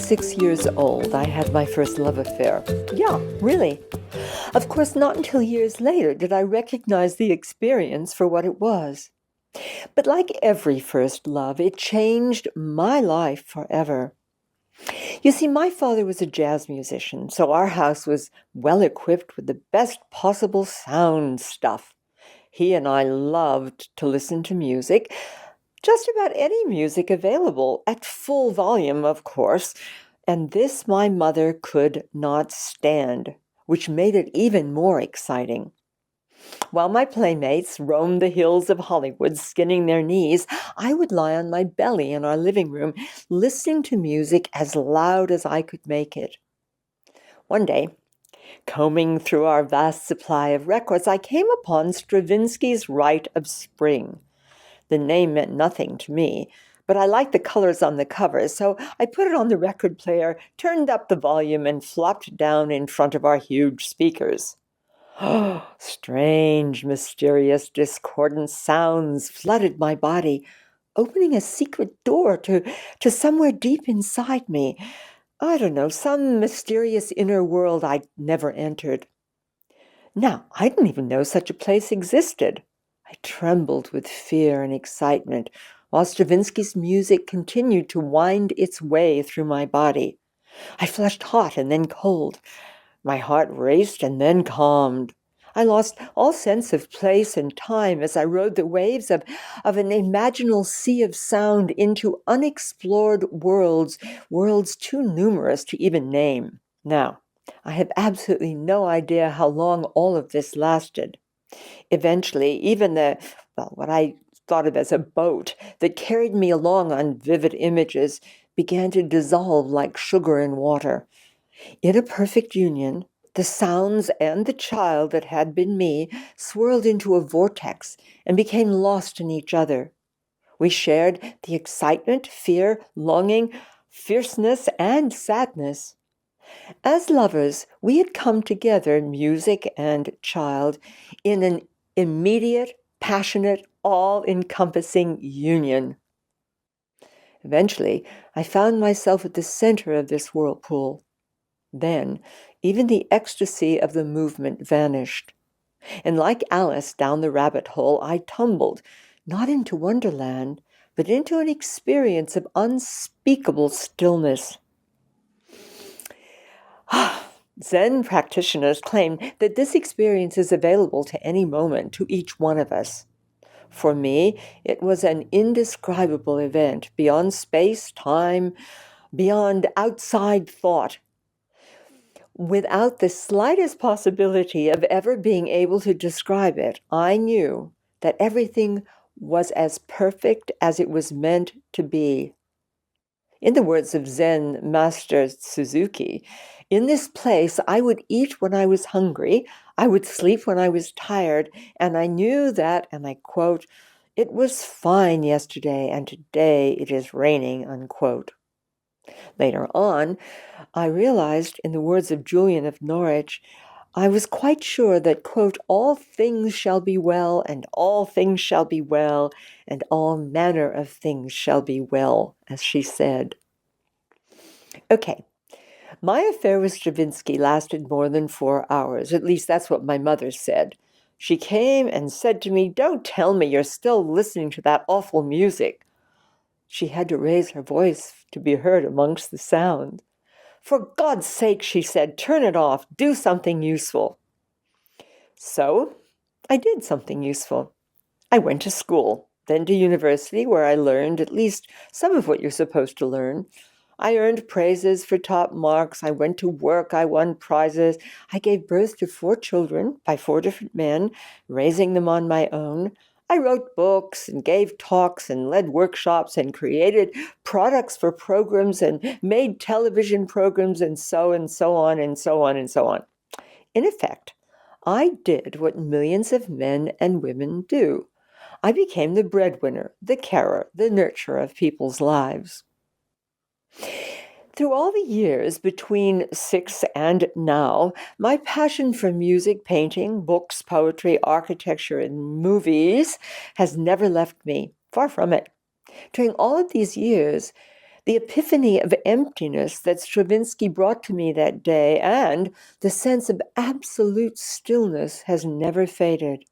6 years old, I had my first love affair. Yeah, really. Of course, not until years later did I recognize the experience for what it was. But like every first love, it changed my life forever. You see, my father was a jazz musician, so our house was well equipped with the best possible sound stuff. He and I loved to listen to music, just about any music available, at full volume, of course, and this my mother could not stand, which made it even more exciting. While my playmates roamed the hills of Hollywood, skinning their knees, I would lie on my belly in our living room, listening to music as loud as I could make it. One day, combing through our vast supply of records, I came upon Stravinsky's Rite of Spring. The name meant nothing to me, but I liked the colors on the cover, so I put it on the record player, turned up the volume, and flopped down in front of our huge speakers. Oh, strange, mysterious, discordant sounds flooded my body, opening a secret door to somewhere deep inside me. I don't know, some mysterious inner world I'd never entered. Now, I didn't even know such a place existed. I trembled with fear and excitement while Stravinsky's music continued to wind its way through my body. I flushed hot and then cold. My heart raced and then calmed. I lost all sense of place and time as I rode the waves of an imaginal sea of sound into unexplored worlds too numerous to even name. Now, I have absolutely no idea how long all of this lasted. Eventually, even what I thought of as a boat that carried me along on vivid images began to dissolve like sugar in water. In a perfect union, the sounds and the child that had been me swirled into a vortex and became lost in each other. We shared the excitement, fear, longing, fierceness, and sadness. As lovers, we had come together, music and child, in an immediate, passionate, all-encompassing union. Eventually, I found myself at the center of this whirlpool. Then, even the ecstasy of the movement vanished. And like Alice down the rabbit hole, I tumbled, not into Wonderland, but into an experience of unspeakable stillness. Zen practitioners claim that this experience is available to any moment, to each one of us. For me, it was an indescribable event, beyond space, time, beyond outside thought. Without the slightest possibility of ever being able to describe it, I knew that everything was as perfect as it was meant to be. In the words of Zen Master Suzuki, in this place I would eat when I was hungry, I would sleep when I was tired, and I knew that, and I quote, "It was fine yesterday, and today it is raining," unquote. Later on, I realized, in the words of Julian of Norwich, I was quite sure that, quote, "all things shall be well, and all things shall be well, and all manner of things shall be well," as she said. Okay, my affair with Stravinsky lasted more than 4 hours. At least that's what my mother said. She came and said to me, "Don't tell me you're still listening to that awful music." She had to raise her voice to be heard amongst the sound. "For God's sake," she said, "turn it off. Do something useful." So I did something useful. I went to school, then to university, where I learned at least some of what you're supposed to learn. I earned praises for top marks. I went to work. I won prizes. I gave birth to 4 children by 4 different men, raising them on my own. I wrote books and gave talks and led workshops and created products for programs and made television programs and so on and so on and so on. In effect, I did what millions of men and women do. I became the breadwinner, the carer, the nurturer of people's lives. Through all the years between 6 and now, my passion for music, painting, books, poetry, architecture, and movies has never left me. Far from it. During all of these years, The epiphany of emptiness that Stravinsky brought to me that day and the sense of absolute stillness has never faded.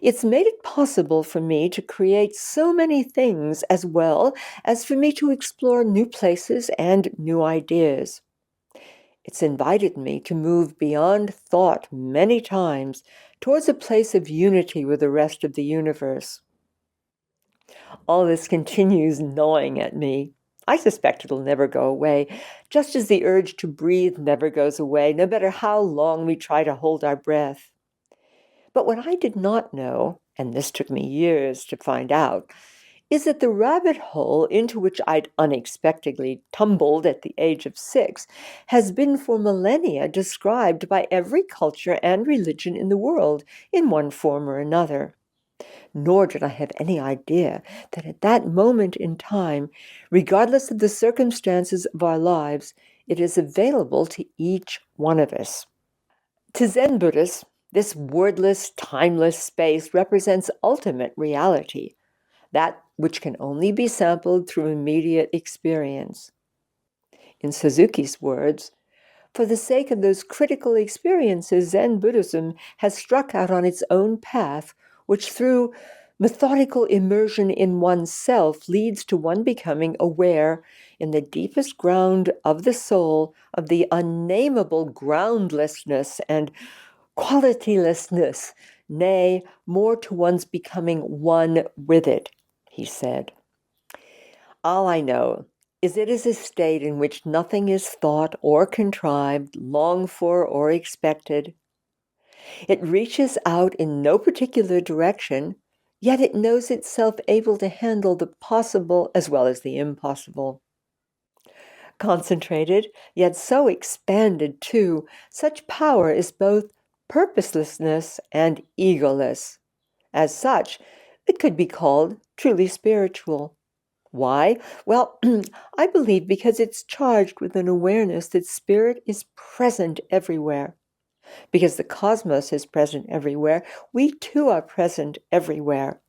It's made it possible for me to create so many things as well as for me to explore new places and new ideas. It's invited me to move beyond thought many times towards a place of unity with the rest of the universe. All this continues gnawing at me. I suspect it'll never go away, just as the urge to breathe never goes away, no matter how long we try to hold our breath. But what I did not know, and this took me years to find out, is that the rabbit hole into which I'd unexpectedly tumbled at the age of 6 has been for millennia described by every culture and religion in the world in one form or another. Nor did I have any idea that at that moment in time, regardless of the circumstances of our lives, it is available to each one of us. To Zen Buddhists, this wordless, timeless space represents ultimate reality, that which can only be sampled through immediate experience. In Suzuki's words, for the sake of those critical experiences, Zen Buddhism has struck out on its own path, which through methodical immersion in oneself leads to one becoming aware in the deepest ground of the soul of the unnameable groundlessness and qualitylessness, nay, more to one's becoming one with it, he said. All I know is it is a state in which nothing is thought or contrived, longed for or expected. It reaches out in no particular direction, yet it knows itself able to handle the possible as well as the impossible. Concentrated, yet so expanded too, such power is both purposelessness and egoless. As such, it could be called truly spiritual. Why? Well, I believe because it's charged with an awareness that spirit is present everywhere. Because the cosmos is present everywhere, we too are present everywhere.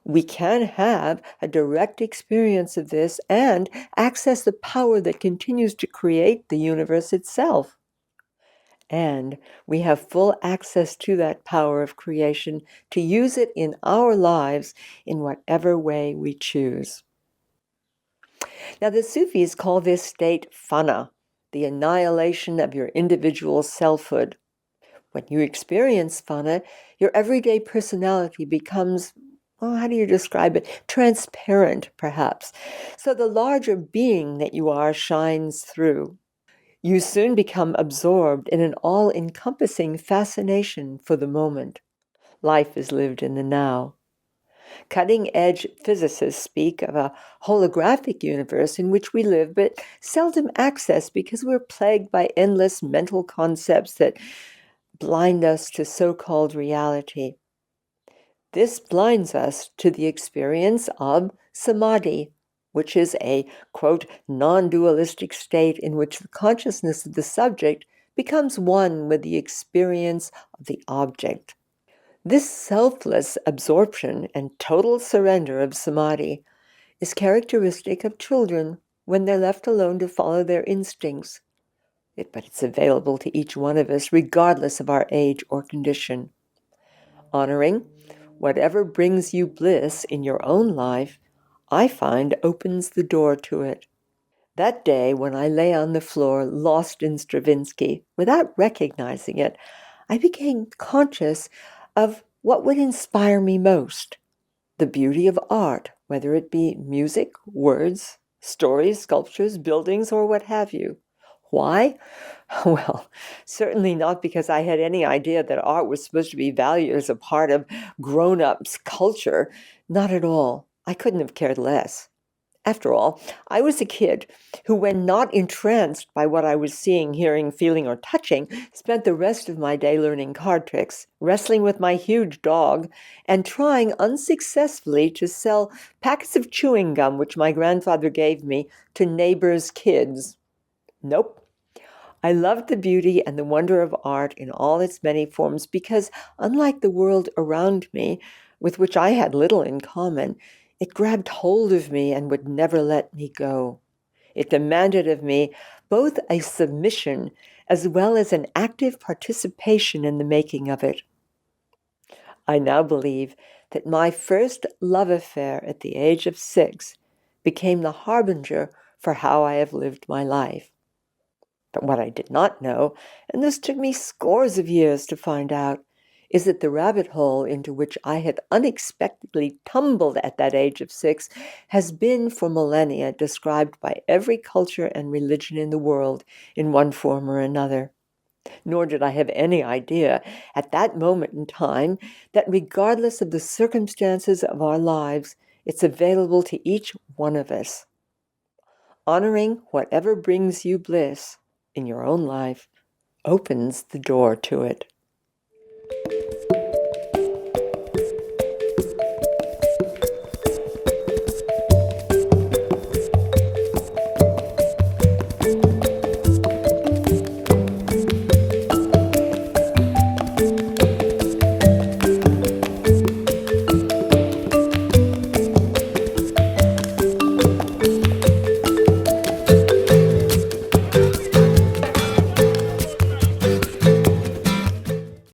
We can have a direct experience of this and access the power that continues to create the universe itself. And we have full access to that power of creation to use it in our lives in whatever way we choose. Now, the Sufis call this state Fauna, the annihilation of your individual selfhood. When you experience Fauna, your everyday personality becomes, how do you describe it? Transparent, perhaps. So the larger being that you are shines through. You soon become absorbed in an all-encompassing fascination for the moment. Life is lived in the now. Cutting-edge physicists speak of a holographic universe in which we live but seldom access because we're plagued by endless mental concepts that blind us to so-called reality. This blinds us to the experience of samadhi, which is a, quote, non-dualistic state in which the consciousness of the subject becomes one with the experience of the object. This selfless absorption and total surrender of samadhi is characteristic of children when they're left alone to follow their instincts. But it's available to each one of us regardless of our age or condition. Honoring whatever brings you bliss in your own life, I find opens the door to it. That day when I lay on the floor lost in Stravinsky, without recognizing it, I became conscious of what would inspire me most, the beauty of art, whether it be music, words, stories, sculptures, buildings, or what have you. Why? Well, certainly not because I had any idea that art was supposed to be valued as a part of grown-ups' culture. Not at all. I couldn't have cared less. After all, I was a kid who, when not entranced by what I was seeing, hearing, feeling, or touching, spent the rest of my day learning card tricks, wrestling with my huge dog, and trying unsuccessfully to sell packets of chewing gum which my grandfather gave me to neighbors' kids. Nope. I loved the beauty and the wonder of art in all its many forms because, unlike the world around me, with which I had little in common, It grabbed hold of me and would never let me go. It demanded of me both a submission as well as an active participation in the making of it. I now believe that my first love affair at the age of 6 became the harbinger for how I have lived my life. But what I did not know, and this took me scores of years to find out, is that the rabbit hole into which I had unexpectedly tumbled at that age of 6 has been for millennia described by every culture and religion in the world in one form or another. Nor did I have any idea at that moment in time that regardless of the circumstances of our lives, it's available to each one of us. Honoring whatever brings you bliss in your own life opens the door to it.